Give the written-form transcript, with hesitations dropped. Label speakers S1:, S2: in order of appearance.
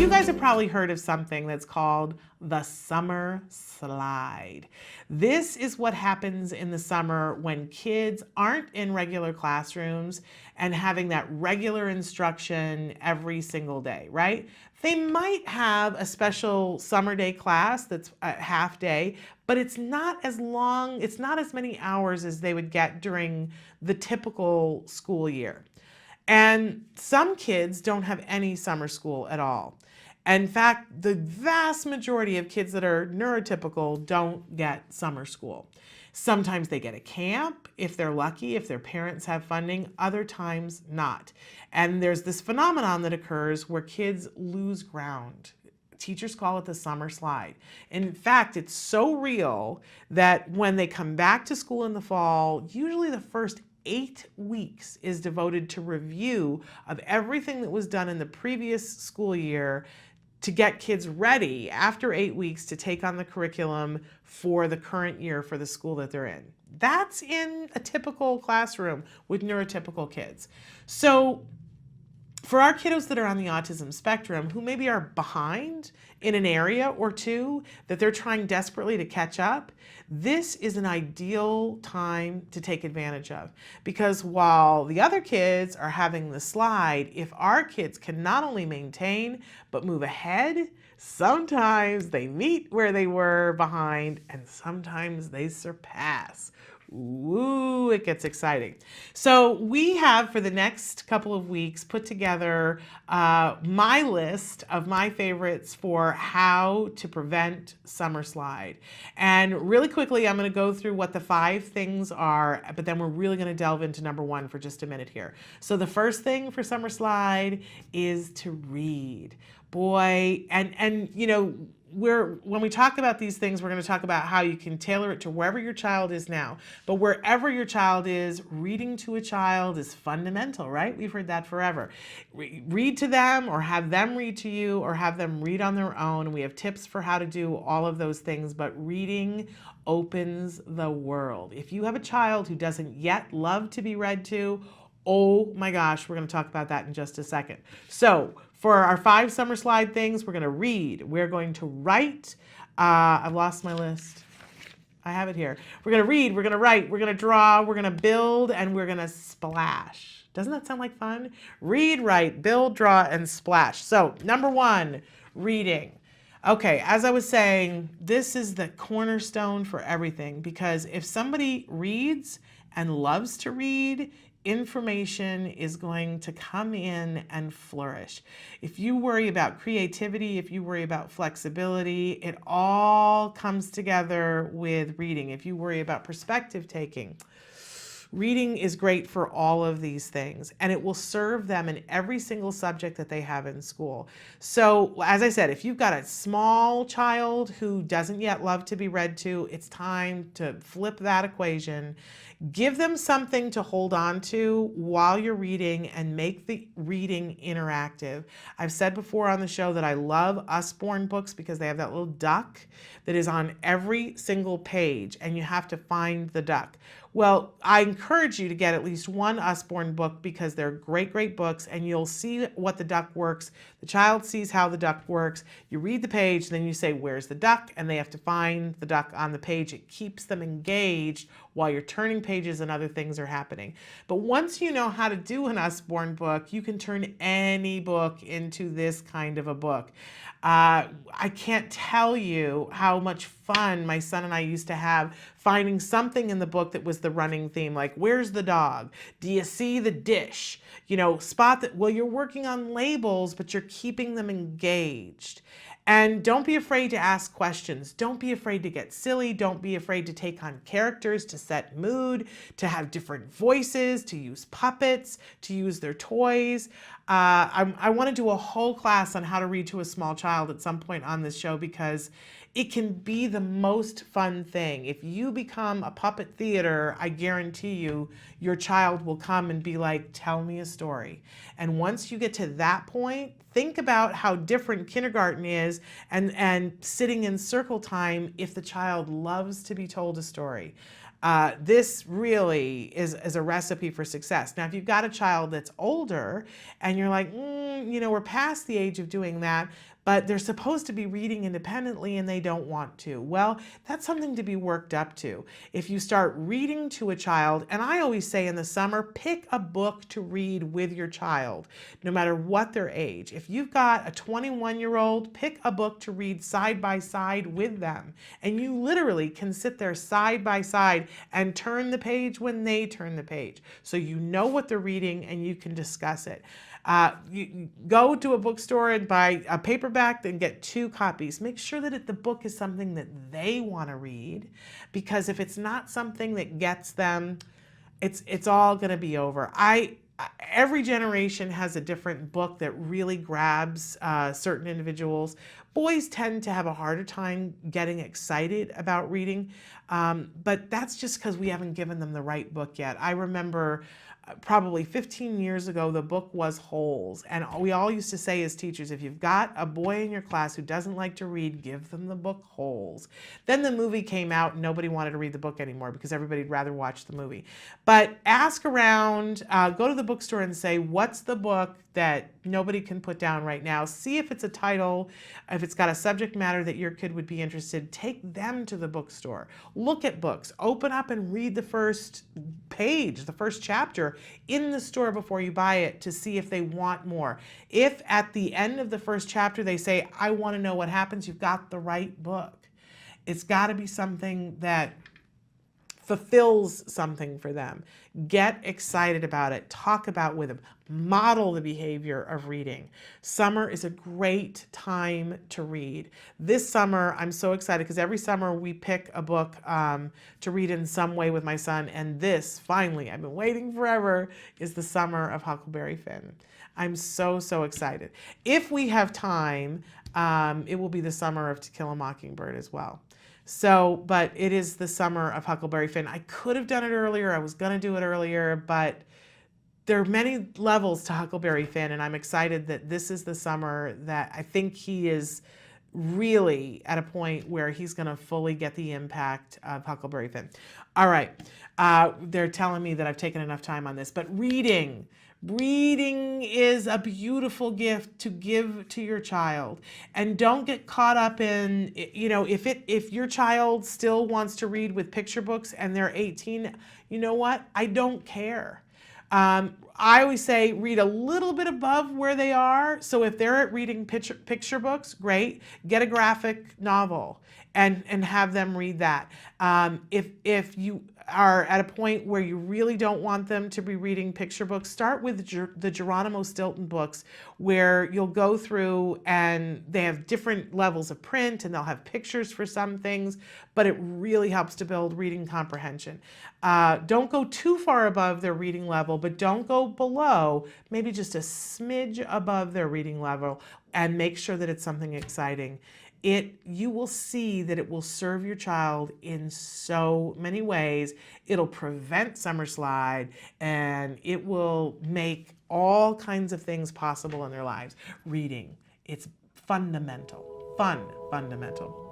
S1: you guys have probably heard of something that's called the summer slide. This is what happens in the summer when kids aren't in regular classrooms and having that regular instruction every single day, right? They might have a special summer day class that's a half day, but it's not as long, it's not as many hours as they would get during the typical school year. And some kids don't have any summer school at all. In fact, the vast majority of kids that are neurotypical don't get summer school. Sometimes they get a camp if they're lucky, if their parents have funding, other times not. And there's this phenomenon that occurs where kids lose ground. Teachers call it the summer slide. In fact, it's so real that when they come back to school in the fall, usually the first 8 weeks is devoted to review of everything that was done in the previous school year to get kids ready after 8 weeks to take on the curriculum for the current year for the school that they're in. That's in a typical classroom with neurotypical kids. So for our kiddos that are on the autism spectrum, who maybe are behind in an area or two that they're trying desperately to catch up, this is an ideal time to take advantage of. Because while the other kids are having the slide, if our kids can not only maintain but move ahead, sometimes they meet where they were behind and sometimes they surpass. Ooh, it gets exciting. So we have, for the next couple of weeks, put together my list of my favorites for how to prevent summer slide. And really quickly, I'm going to go through what the 5 things are, but then we're really going to delve into number 1 for just a minute here. So the first thing for summer slide is to read. Boy, and you know, when we talk about these things, we're going to talk about how you can tailor it to wherever your child is now. But wherever your child is, reading to a child is fundamental, right? We've heard that forever. Read to them or have them read to you or have them read on their own. We have tips for how to do all of those things, but reading opens the world. If you have a child who doesn't yet love to be read to, oh my gosh, we're going to talk about that in just a second. So for our 5 summer slide things, we're going to read. We're going to write. I've lost my list. I have it here. We're going to read. We're going to write. We're going to draw. We're going to build. And we're going to splash. Doesn't that sound like fun? Read, write, build, draw, and splash. So number 1, reading. Okay, as I was saying, this is the cornerstone for everything, because if somebody reads and loves to read, information is going to come in and flourish. If you worry about creativity, if you worry about flexibility, it all comes together with reading. If you worry about perspective taking, reading is great for all of these things, and it will serve them in every single subject that they have in school. So, as I said, if you've got a small child who doesn't yet love to be read to, it's time to flip that equation. Give them something to hold on to while you're reading and make the reading interactive. I've said before on the show that I love Usborne books because they have that little duck that is on every single page, and you have to find the duck. Well, I encourage you to get at least one Usborne book because they're great, great books, and you'll see what the duck works. The child sees how the duck works. You read the page, then you say, where's the duck? And they have to find the duck on the page. It keeps them engaged while you're turning pages and other things are happening. But once you know how to do an Usborne book, you can turn any book into this kind of a book. I can't tell you how much fun my son and I used to have finding something in the book that was the running theme, like where's the dog? Do you see the dish? You know, spot that. Well, you're working on labels, but you're keeping them engaged. And don't be afraid to ask questions. Don't be afraid to get silly. Don't be afraid to take on characters, to set mood, to have different voices, to use puppets, to use their toys. I want to do a whole class on how to read to a small child at some point on this show because it can be the most fun thing. If you become a puppet theater, I guarantee you, your child will come and be like, tell me a story. And once you get to that point, think about how different kindergarten is and sitting in circle time if the child loves to be told a story. This really is a recipe for success. Now, if you've got a child that's older and you're like, you know, we're past the age of doing that, but they're supposed to be reading independently and they don't want to. Well, that's something to be worked up to. If you start reading to a child, and I always say in the summer, pick a book to read with your child, no matter what their age. If you've got a 21-year-old, pick a book to read side by side with them. And you literally can sit there side by side and turn the page when they turn the page. So you know what they're reading and you can discuss it. You go to a bookstore and buy a paperback and get 2 copies. Make sure that the book is something that they want to read, because if it's not something that gets them, it's all going to be over. Every generation has a different book that really grabs certain individuals. Boys tend to have a harder time getting excited about reading, but that's just because we haven't given them the right book yet. I remember probably 15 years ago, the book was Holes. And we all used to say as teachers, if you've got a boy in your class who doesn't like to read, give them the book Holes. Then the movie came out and nobody wanted to read the book anymore because everybody'd rather watch the movie. But ask around, go to the bookstore and say, what's the book that nobody can put down right now? See if it's a title, if it's got a subject matter that your kid would be interested. Take them to the bookstore. Look at books. Open up and read the first page, the first chapter in the store before you buy it to see if they want more. If at the end of the first chapter they say, I want to know what happens, you've got the right book. It's got to be something that fulfills something for them. Get excited about it. Talk about with them. Model the behavior of reading. Summer is a great time to read. This summer, I'm so excited because every summer we pick a book to read in some way with my son. And this, finally, I've been waiting forever, is the summer of Huckleberry Finn. I'm so, so excited. If we have time, it will be the summer of To Kill a Mockingbird as well. So, but it is the summer of Huckleberry Finn. I could have done it earlier. I was going to do it earlier, but there are many levels to Huckleberry Finn, and I'm excited that this is the summer that I think he is really at a point where he's going to fully get the impact of Huckleberry Finn. All right. They're telling me that I've taken enough time on this, but reading. Reading is a beautiful gift to give to your child. And don't get caught up in, you know, if your child still wants to read with picture books and they're 18, you know what? I don't care. I always say read a little bit above where they are. So if they're at reading picture books, great. Get a graphic novel and have them read that. If you are at a point where you really don't want them to be reading picture books, start with the Geronimo Stilton books, where you'll go through and they have different levels of print and they'll have pictures for some things, but it really helps to build reading comprehension. Don't go too far above their reading level, but don't go below, maybe just a smidge above their reading level, and make sure that it's something exciting. You will see that it will serve your child in so many ways. It'll prevent summer slide, and it will make all kinds of things possible in their lives. Reading, it's fundamental, fundamental.